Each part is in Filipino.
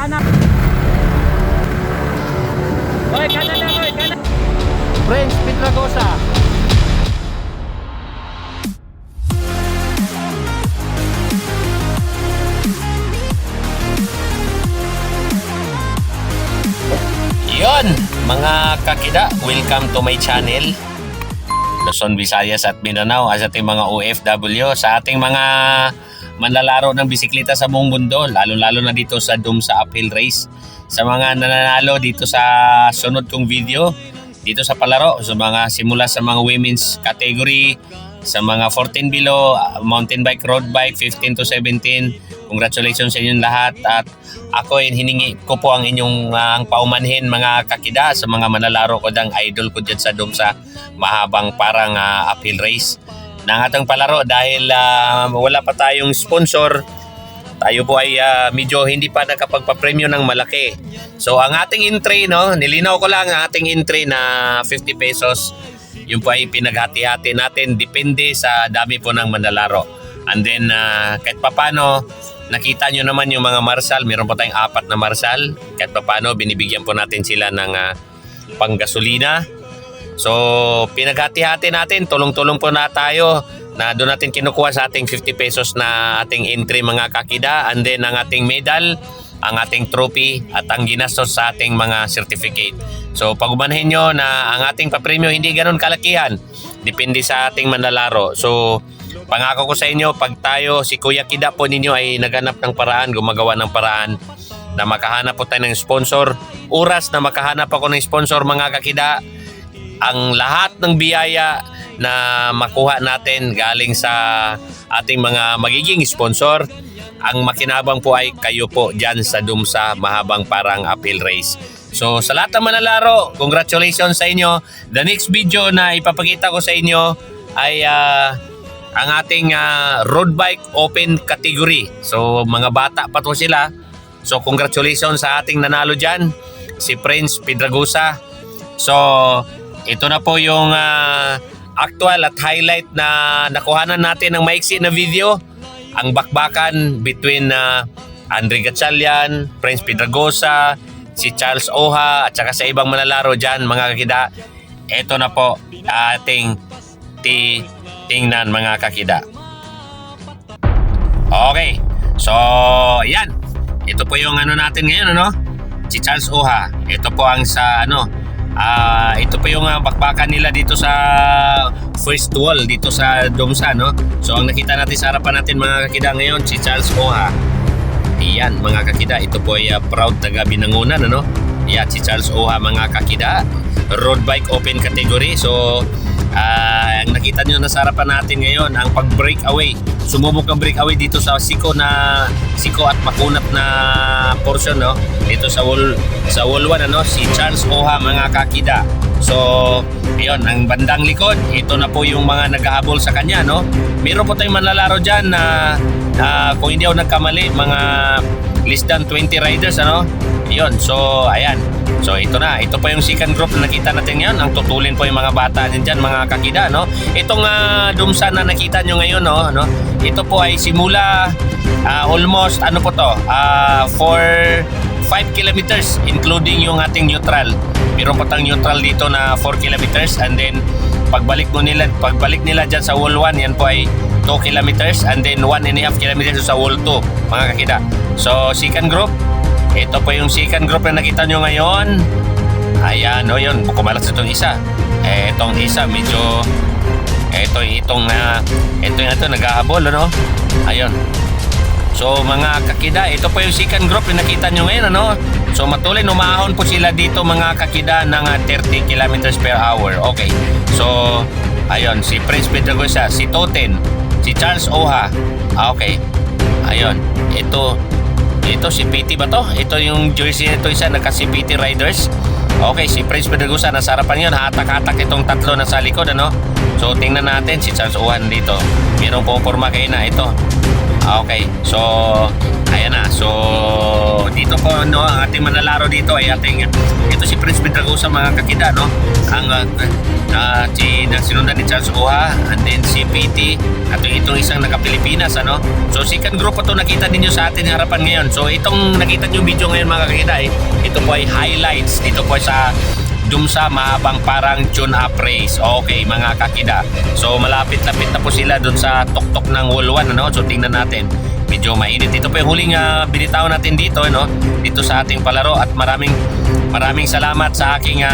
kanan. Oy, kanan lang, oy, kanan. Prince Piedragosa. Yon, mga kakida, welcome to my channel. Luzon, Visayas at Mindanao, sa ating mga OFW, sa ating mga manlalaro ng bisikleta sa buong mundo, lalo-lalo na dito sa Dumsa Uphill Race. Sa mga nananalo dito sa sunod kong video, dito sa palaro, sa mga simula sa mga women's category, sa mga 14 below, mountain bike, road bike, 15 to 17, congratulations sa inyong lahat. At ako hiningi ko po ang inyong ang paumanhin mga kakida sa mga manlalaro ko dang idol ko dyan sa Dumsa mahabang parang uphill race ng atong palaro dahil wala pa tayong sponsor. Tayo po ay medyo hindi pa nakapagpapremyo ng malaki. So ang ating entry, no, nilinaw ko lang ang ating entry na 50 pesos. Yun po ay pinaghati-hati natin depende sa dami po ng manlalaro. And then kahit papano nakita nyo naman yung mga marshal, meron po tayong 4 na marshal. Kahit papano binibigyan po natin sila ng panggasolina. So pinaghati-hati natin, tulong-tulong po na tayo na doon natin kinukuha sa ating 50 pesos na ating entry mga kakida, and then ang ating medal, ang ating trophy at ang ginastos sa ating mga certificate. So pag-umanhin nyo na ang ating papremyo hindi ganun kalakihan, depende sa ating manlalaro. So pangako ko sa inyo, pag tayo, si Kuya Kida po ninyo ay naghanap ng paraan, gumagawa ng paraan na makahanap po tayo ng sponsor, oras na makahanap ako ng sponsor mga kakida, ang lahat ng biyaya na makuha natin galing sa ating mga magiging sponsor, ang makinabang po ay kayo po dyan sa Dumsa mahabang parang uphill race. So sa lahat ng manlalaro, congratulations sa inyo. The next video na ipapakita ko sa inyo ay ang ating road bike open category. So mga bata pa to sila. So congratulations sa ating nanalo dyan, si Prince Piedragosa. So ito na po yung actual at highlight na nakuhanan natin ng maiksi na video. Ang bakbakan between Andre Gatchalian, Prince Piedragosa, si Charles Oha at saka sa ibang manlalaro dyan mga kakida. Ito na po ating tingnan mga kakida. Okay, so yan, ito po yung ano natin ngayon, ano, si Charles Oha. Ito po ang sa ito po yung bakbakan nila dito sa first wall dito sa Dumsa, no. So ang nakita natin sa harapan natin mga kakida ngayon, si Charles Oha. Iyan mga kakida, ito po ay proud taga Binangonan, ano. Yan si Charles Oha mga kakida, road bike open category. So ang nakita nyo na sa harapan natin ngayon, ang pag-breakaway, sumubok ang breakaway dito sa siko at makunat na portion, no, dito sa wall 1, ano, si Charles Oha mga kakida. So yun, ang bandang likod, ito na po yung mga naghahabol sa kanya, no. Meron po tayong manlalaro dyan na kung hindi ako nagkamali, mga less than 20 riders, ano. Yun, so ayan. So ito na, ito pa yung second group na nakita natin ngayon. Ang tutulin po yung mga bata dyan mga kakida, no. Itong Dumsa na nakita nyo ngayon, no, ito po ay simula almost ano po to, for 5 kilometers including yung ating neutral. Meron po tayong neutral dito na 4 kilometers, and then pagbalik nila dyan sa wall 1, yan po ay 2 kilometers, and then 1.5 kilometers sa wall 2 mga kakida. So second group, ito po yung second group na nakita nyo ngayon. Ayan, o yun, kumalas itong isa. Itong isa medyo itong naghahabol, ano. Ayun. So mga kakida, ito po yung second group na nakita nyo ngayon, ano. So matuloy umahon po sila dito mga kakida ng 30 kilometers per hour. Okay. So ayun, si Prince Piedragosa, si Toten, si Charles Oha. Okay. Ayun. Ito si PT ba to? Ito yung jersey nito, isa naka si PT Riders. Okay, si Prince Piedragosa nasa harapan yun. Hatak-hatak itong tatlo na sa likod, ano. So tingnan natin si Charles Uhan dito. Merong puporma kayo na ito. Okay, so ayan na. So dito po no, ang ating manlalaro dito ay ating ito si Prince Pedragosa mga kakida no. Ang sinundan ni Charles Uha and then si PT at itong isang naka-Pilipinas ano. So second group po to nakita ninyo sa ating harapan ngayon. So itong nakita niyo video ngayon mga kakida ito po ay highlights dito po sa Dumsa mahabang parang tune up race. Okay mga kakida. So malapit-lapit na po sila dun sa tuktok ng Wall 1 ano. So tingnan natin. Medyo mainit. Ito po yung huling binitaw natin dito no. Dito sa ating palaro at maraming salamat sa aking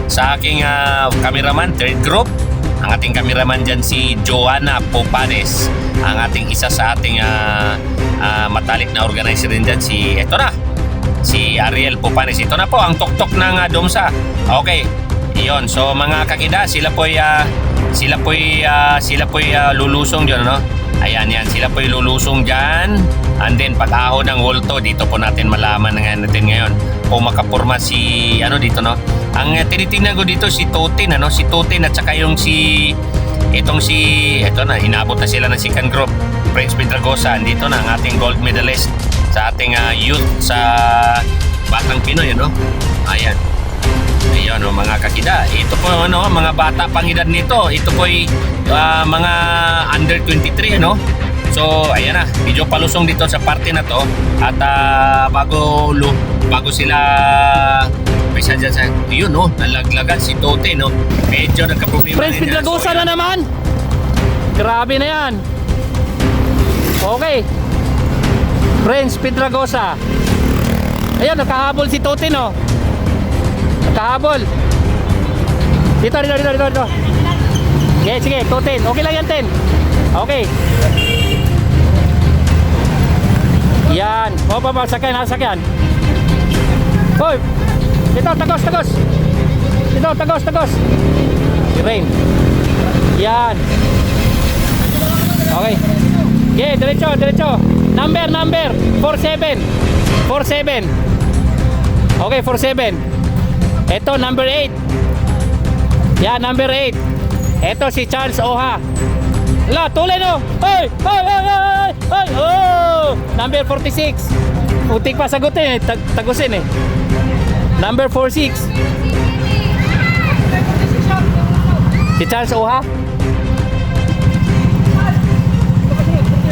sa aking cameraman third group. Ang ating cameraman dyan si Joanna Popanes. Ang ating isa sa ating matalik na organizer din dyan si si Ariel Popanes. Ito na po ang tuktok ng Dumsa. Okay. Iyon. So mga kakida, sila po'y lulusong diyan no. Ayan yan, sila po'y lulusong diyan. And then pag-ahon ng Wolto, dito po natin malaman natin ngayon kung makapurma si dito no. Ang tinitingnan ko dito si Totin si Totin at saka yung ito na inabot na sila ng second group. Prince Pedragosa, dito na ang ating gold medalist sa ating youth sa Batang Pinoy Ayan. Ayun mga kakida. Ito po mga bata pang edad nito. Ito po ay mga under 23 So ayan na, medyo palusong dito sa parte na to at bago sila may siya dyan sa yun nalaglagan si Tote medyo nagka-problema. Prince Pedragosa na naman. Grabe na yan. Okay. Prince Pedragosa. Ayun, nakahabol si Tote nakahabol. Dito. Sige, Tote. Okay lang yan, Ten. Okay. Yan. Baba, sakyan. Hoy. Ito, tagos. Ito, tagos. Rain. Yan. Okay. Okay, diretso. Number 47. Okay, 47. Ito number 8. Yan, number 8. Ito si Charles Oha. La, tuloy Hoy! Oh! Number 46. Putik pa sagutin tagusin Number 46. Si Charles Oha.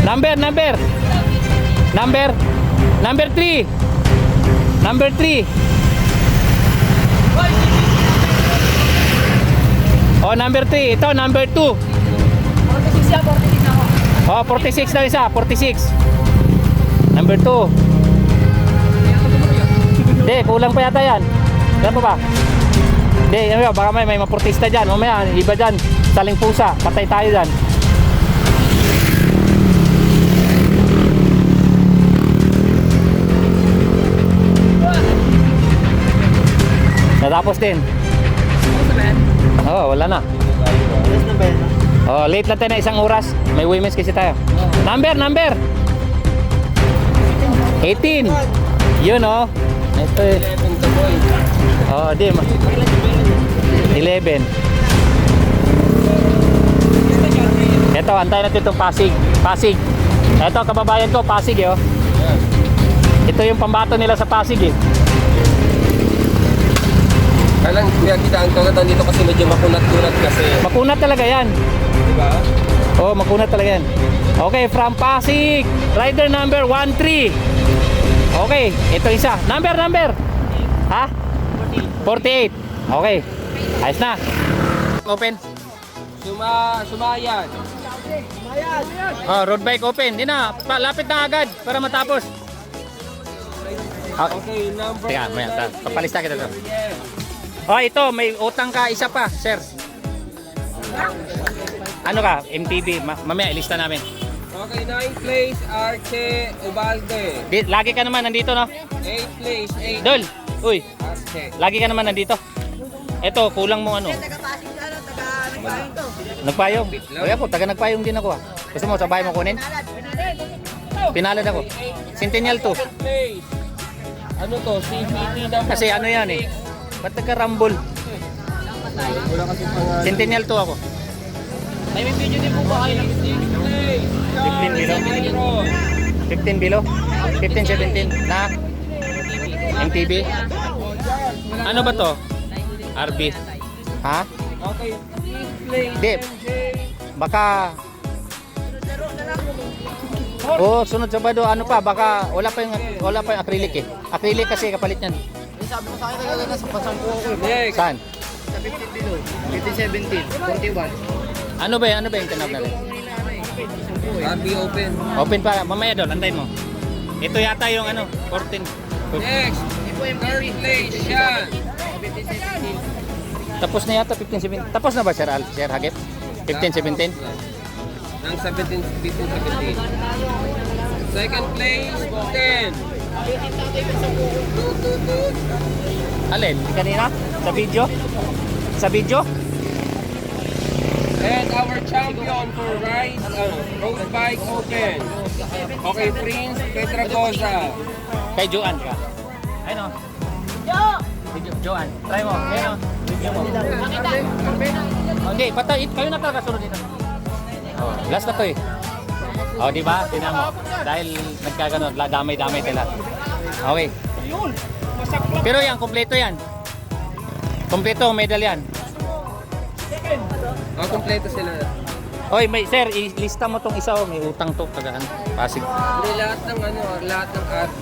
Number 3. Number 3. Oh, number 3. Ito, number 2. 46 ako. Oh, 46 na isa. 46. Number 2. Hindi, kulang pa yata yan. Yan po ba? Hindi, baka may maprotesta dyan. Mamaya, iba dyan. Saling pusa. Patay tayo dyan. Natapos din. Oh, wala na. Oh, late lang tayo na isang oras. May women's kasi tayo. Number 18. Yun Ito Oh, di 11. Ito, antayin natin itong Pasig. Ito, kababayan ko, Pasig Ito yung pambato nila sa Pasig Kailan kita ang kagatan dito kasi medyo makunat-kunat kasi. Makunat talaga yan. Diba? Oh, makunat talaga yan. Okay, from Pasig, rider number 13. Okay, ito isa. Number. Ha? 48. Okay. Ayos na. Open. Sumayan. Oh, road bike open. Di na, lapit na agad para matapos. Okay, number. Teka, papalista kita to. Oh, ito, may utang ka isa pa, sir. Ano ka? MTB. Mamaya ilista namin. Okay, 9th place, Arche Ubalde. Lagi ka naman nandito, 8th place, Dol, uy, Arche. lagi ka naman nandito. Ito, kulang mo Taga-Pasig ka taga-nagpahing to. Nagpayong. Kaya po, taga nagpayong din ako Gusto mo, sabay mo kunin? Pinalad ako. Centennial 2. 8th place. Ano to? CPT number. Kasi yan Ba't nagka-rumble? Wala kasi pangalan. Centennial 2 ako. Ay, may video din po ba kayo ng 15 below. 15 below? 15, 17 na MTB? Ano ba to? RB? Ha? Okay, play. Dip. Baka oh, sunod sa bado, ano pa, baka wala pa yung acrylic eh. Acrylic kasi kapalit niyan. Sabi mo sa akin, talaga nasa pasang ko ako. Next. Saan? Sa 15 below. 15, 17, 41. Ano ba yung tinawag natin? RB open. Open pa, mamaya doon, antayin mo. Ito yata yung ano, 14. Next. Third place, Sean. 15, 17. Tapos na yata 15, 17. Tapos na ba Sir Hagip? 15, 17? Ng 17, 17. Second place, 10. Alin? Kanina? Sa video? Sa video? And our champion for road bike open. Okay, Prince Petragosa. Kay Joan ka. Ayun o. Joan. Try mo. Ayun o. Video mo. Okay, patay. Kayo na talaga sunod dito. Oh, last na to eh. Oh, di ba? Tingnan mo. Dahil nagkaganon, damay-damay sila. Okay. Pero yan, kompleto yan. Kompleto, medal yan. Kompleto sila. Oy, sir, ilista mo tong isa oh. May utang to. Tagaan. Pasig. Hindi lahat ng lahat ng RP.